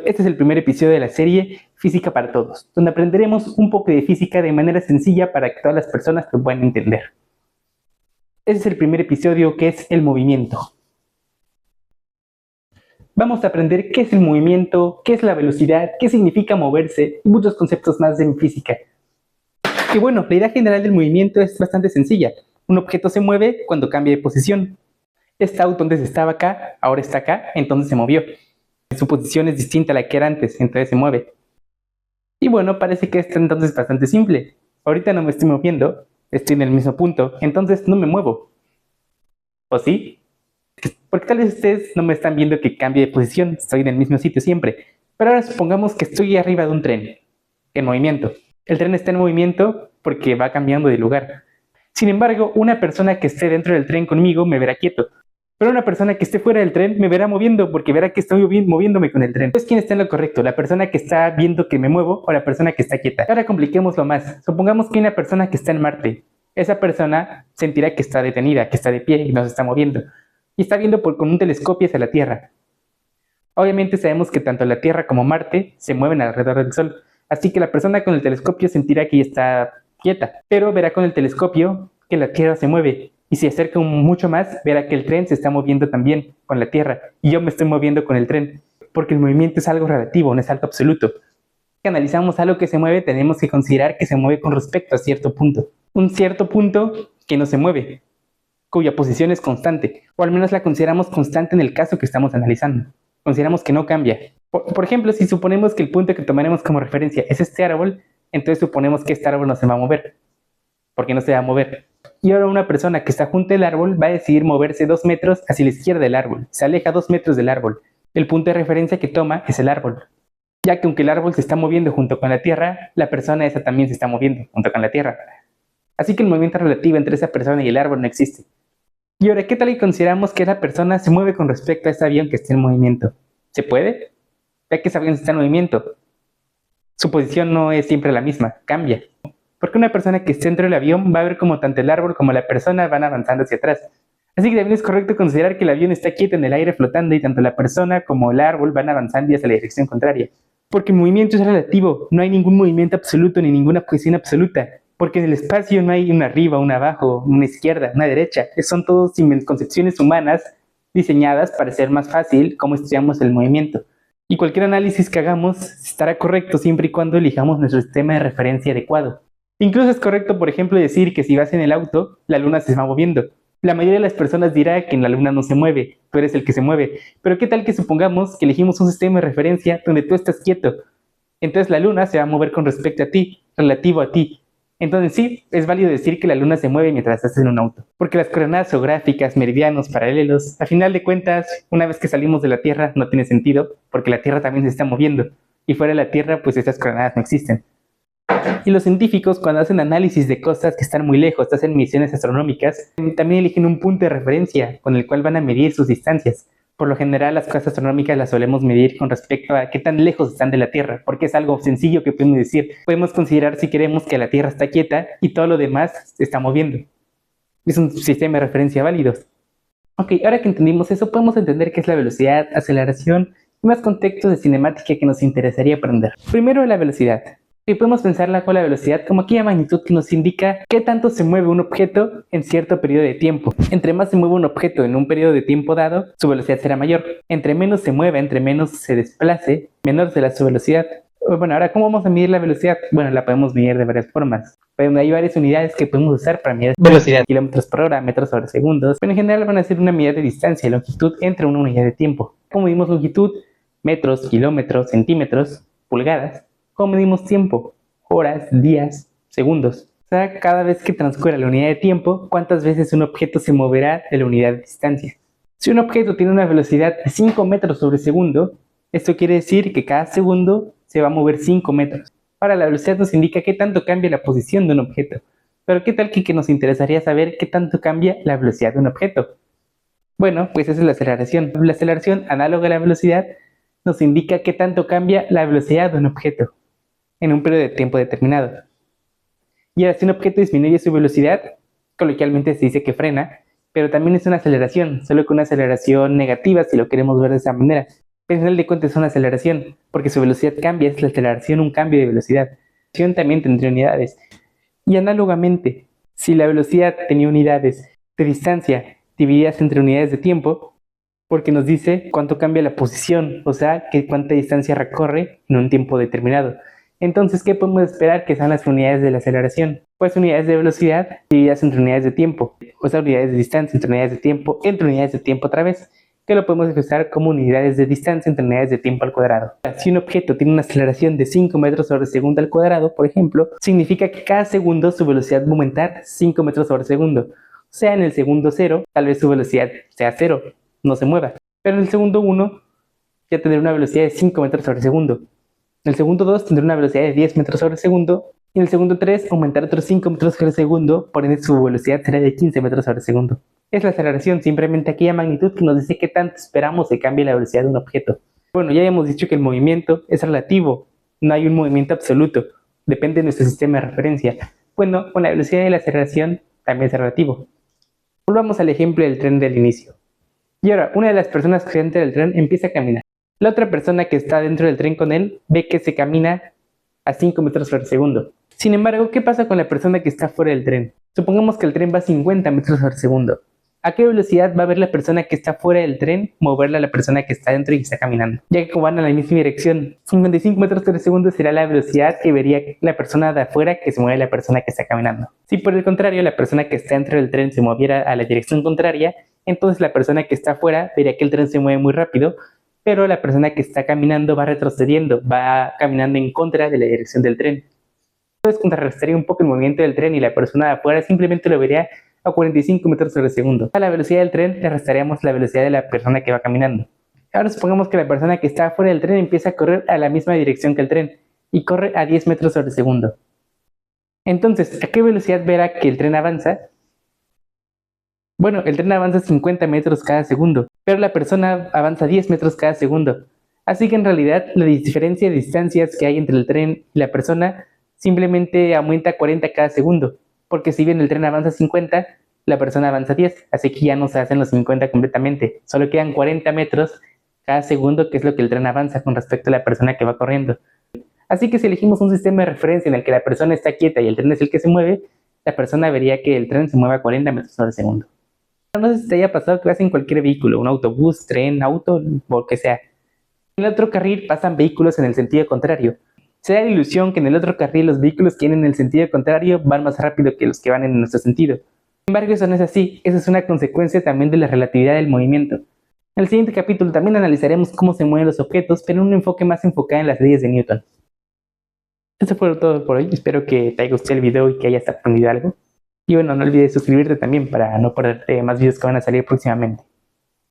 Este es el primer episodio de la serie Física para Todos, donde aprenderemos un poco de física de manera sencilla para que todas las personas lo puedan entender. Este es el primer episodio, que es el movimiento. Vamos a aprender qué es el movimiento, qué es la velocidad, qué significa moverse y muchos conceptos más de física. Y bueno, la idea general del movimiento es bastante sencilla. Un objeto se mueve cuando cambia de posición. Este auto antes estaba acá, ahora está acá, entonces se movió. Su posición es distinta a la que era antes, entonces se mueve. Y bueno, parece que esto entonces es bastante simple. Ahorita no me estoy moviendo, estoy en el mismo punto, entonces no me muevo. ¿O sí? Porque tal vez ustedes no me están viendo que cambie de posición, estoy en el mismo sitio siempre. Pero ahora supongamos que estoy arriba de un tren, en movimiento. El tren está en movimiento porque va cambiando de lugar. Sin embargo, una persona que esté dentro del tren conmigo me verá quieto. Pero una persona que esté fuera del tren me verá moviendo porque verá que estoy moviéndome con el tren. Entonces, ¿quién está en lo correcto? ¿La persona que está viendo que me muevo o la persona que está quieta? Ahora compliquémoslo más. Supongamos que hay una persona que está en Marte. Esa persona sentirá que está detenida, que está de pie y no se está moviendo. Y está viendo con un telescopio hacia la Tierra. Obviamente sabemos que tanto la Tierra como Marte se mueven alrededor del Sol. Así que la persona con el telescopio sentirá que ya está quieta. Pero verá con el telescopio que la Tierra se mueve. Y si acerca mucho más, verá que el tren se está moviendo también con la Tierra. Y yo me estoy moviendo con el tren. Porque el movimiento es algo relativo, no es algo absoluto. Si analizamos algo que se mueve, tenemos que considerar que se mueve con respecto a cierto punto. Un cierto punto que no se mueve, cuya posición es constante. O al menos la consideramos constante en el caso que estamos analizando. Consideramos que no cambia. Por ejemplo, si suponemos que el punto que tomaremos como referencia es este árbol, entonces suponemos que este árbol no se va a mover. Porque no se va a mover. Y ahora una persona que está junto al árbol va a decidir moverse 2 metros hacia la izquierda del árbol. Se aleja 2 metros del árbol. El punto de referencia que toma es el árbol. Ya que aunque el árbol se está moviendo junto con la Tierra, la persona esa también se está moviendo junto con la Tierra. Así que el movimiento relativo entre esa persona y el árbol no existe. Y ahora, ¿qué tal si consideramos que esa persona se mueve con respecto a ese avión que está en movimiento? ¿Se puede? Ya que ese avión está en movimiento. Su posición no es siempre la misma, cambia. Porque una persona que esté dentro del avión va a ver como tanto el árbol como la persona van avanzando hacia atrás. Así que también es correcto considerar que el avión está quieto en el aire flotando y tanto la persona como el árbol van avanzando hacia la dirección contraria. Porque el movimiento es relativo, no hay ningún movimiento absoluto ni ninguna posición absoluta. Porque en el espacio no hay una arriba, una abajo, una izquierda, una derecha. Son todos concepciones humanas diseñadas para ser más fácil cómo estudiamos el movimiento. Y cualquier análisis que hagamos estará correcto siempre y cuando elijamos nuestro sistema de referencia adecuado. Incluso es correcto, por ejemplo, decir que si vas en el auto, la luna se va moviendo. La mayoría de las personas dirá que en la luna no se mueve, tú eres el que se mueve. Pero ¿qué tal que supongamos que elegimos un sistema de referencia donde tú estás quieto? Entonces la luna se va a mover con respecto a ti, relativo a ti. Entonces sí, es válido decir que la luna se mueve mientras estás en un auto. Porque las coordenadas geográficas, meridianos, paralelos, a final de cuentas, una vez que salimos de la Tierra no tiene sentido, porque la Tierra también se está moviendo. Y fuera de la Tierra, pues esas coordenadas no existen. Y los científicos, cuando hacen análisis de cosas que están muy lejos, hacen misiones astronómicas, también eligen un punto de referencia con el cual van a medir sus distancias. Por lo general, las cosas astronómicas las solemos medir con respecto a qué tan lejos están de la Tierra, porque es algo sencillo que podemos decir. Podemos considerar si queremos que la Tierra está quieta y todo lo demás se está moviendo. Es un sistema de referencia válido. Ok, ahora que entendimos eso, podemos entender qué es la velocidad, aceleración y más contextos de cinemática que nos interesaría aprender. Primero, la velocidad. Y podemos pensarla con la velocidad como aquella magnitud que nos indica qué tanto se mueve un objeto en cierto periodo de tiempo. Entre más se mueve un objeto en un periodo de tiempo dado, su velocidad será mayor. Entre menos se mueva, entre menos se desplace, menor será su velocidad. Bueno, ahora, ¿cómo vamos a medir la velocidad? Bueno, la podemos medir de varias formas. Hay varias unidades que podemos usar para medir velocidad. Kilómetros por hora, metros sobre segundos. Pero en general van a ser una medida de distancia, longitud entre una unidad de tiempo. ¿Cómo medimos longitud? Metros, kilómetros, centímetros, pulgadas. ¿Cómo medimos tiempo? Horas, días, segundos. O sea, cada vez que transcurra la unidad de tiempo, ¿cuántas veces un objeto se moverá de la unidad de distancia? Si un objeto tiene una velocidad de 5 metros sobre segundo, esto quiere decir que cada segundo se va a mover 5 metros. Ahora, la velocidad nos indica qué tanto cambia la posición de un objeto. Pero ¿qué tal que nos interesaría saber qué tanto cambia la velocidad de un objeto? Bueno, pues esa es la aceleración. La aceleración, análoga a la velocidad, nos indica qué tanto cambia la velocidad de un objeto en un periodo de tiempo determinado. Y ahora, si un objeto disminuye su velocidad, coloquialmente se dice que frena, pero también es una aceleración, solo que una aceleración negativa si lo queremos ver de esa manera. pero al final de cuentas es una aceleración, porque su velocidad cambia, es la aceleración un cambio de velocidad. La aceleración también tendría unidades. Y análogamente, si la velocidad tenía unidades de distancia divididas entre unidades de tiempo, porque nos dice cuánto cambia la posición, o sea, cuánta distancia recorre en un tiempo determinado. Entonces, ¿qué podemos esperar que sean las unidades de la aceleración? Pues unidades de velocidad divididas entre unidades de tiempo, o sea, unidades de distancia entre unidades de tiempo, entre unidades de tiempo otra vez, que lo podemos expresar como unidades de distancia entre unidades de tiempo al cuadrado. Si un objeto tiene una aceleración de 5 metros sobre segundo al cuadrado, por ejemplo, significa que cada segundo su velocidad va a aumentar 5 metros sobre segundo. O sea, en el segundo 0, tal vez su velocidad sea 0, no se mueva. Pero en el segundo 1 ya tendrá una velocidad de 5 metros sobre segundo. En el segundo 2 tendrá una velocidad de 10 metros sobre segundo. Y en el segundo 3 aumentará otros 5 metros sobre segundo, por ende su velocidad será de 15 metros sobre segundo. Es la aceleración, simplemente aquella magnitud que nos dice qué tanto esperamos que cambie la velocidad de un objeto. Bueno, ya hemos dicho que el movimiento es relativo, no hay un movimiento absoluto, depende de nuestro sistema de referencia. Bueno, con la velocidad de la aceleración también es relativo. Volvamos al ejemplo del tren del inicio. Y ahora, una de las personas que entra del tren empieza a caminar. La otra persona que está dentro del tren con él ve que se camina a 5 metros por segundo. Sin embargo, ¿qué pasa con la persona que está fuera del tren? Supongamos que el tren va a 50 metros por segundo. ¿A qué velocidad va a ver la persona que está fuera del tren moverla a la persona que está dentro y está caminando? Ya que como van a la misma dirección, 55 metros por segundo será la velocidad que vería la persona de afuera que se mueve la persona que está caminando. Si por el contrario la persona que está dentro del tren se moviera a la dirección contraria, entonces la persona que está afuera vería que el tren se mueve muy rápido, pero la persona que está caminando va retrocediendo, va caminando en contra de la dirección del tren. Entonces contrarrestaría un poco el movimiento del tren y la persona de afuera simplemente lo vería a 45 metros por segundo. A la velocidad del tren le restaríamos la velocidad de la persona que va caminando. Ahora supongamos que la persona que está fuera del tren empieza a correr a la misma dirección que el tren y corre a 10 metros por segundo. Entonces, ¿a qué velocidad verá que el tren avanza? Bueno, el tren avanza 50 metros cada segundo, pero la persona avanza 10 metros cada segundo. Así que en realidad la diferencia de distancias que hay entre el tren y la persona simplemente aumenta 40 cada segundo, porque si bien el tren avanza 50, la persona avanza 10, así que ya no se hacen los 50 completamente, solo quedan 40 metros cada segundo, que es lo que el tren avanza con respecto a la persona que va corriendo. Así que si elegimos un sistema de referencia en el que la persona está quieta y el tren es el que se mueve, la persona vería que el tren se mueve a 40 metros por segundo. No sé si te haya pasado que vas en cualquier vehículo, un autobús, tren, auto, o que sea. En el otro carril pasan vehículos en el sentido contrario. Se da la ilusión que en el otro carril los vehículos que vienen en el sentido contrario van más rápido que los que van en nuestro sentido. Sin embargo, eso no es así, eso es una consecuencia también de la relatividad del movimiento. En el siguiente capítulo también analizaremos cómo se mueven los objetos, pero en un enfoque más enfocado en las leyes de Newton. Eso fue todo por hoy, espero que te haya gustado el video y que hayas aprendido algo. Y bueno, no olvides suscribirte también para no perderte más videos que van a salir próximamente.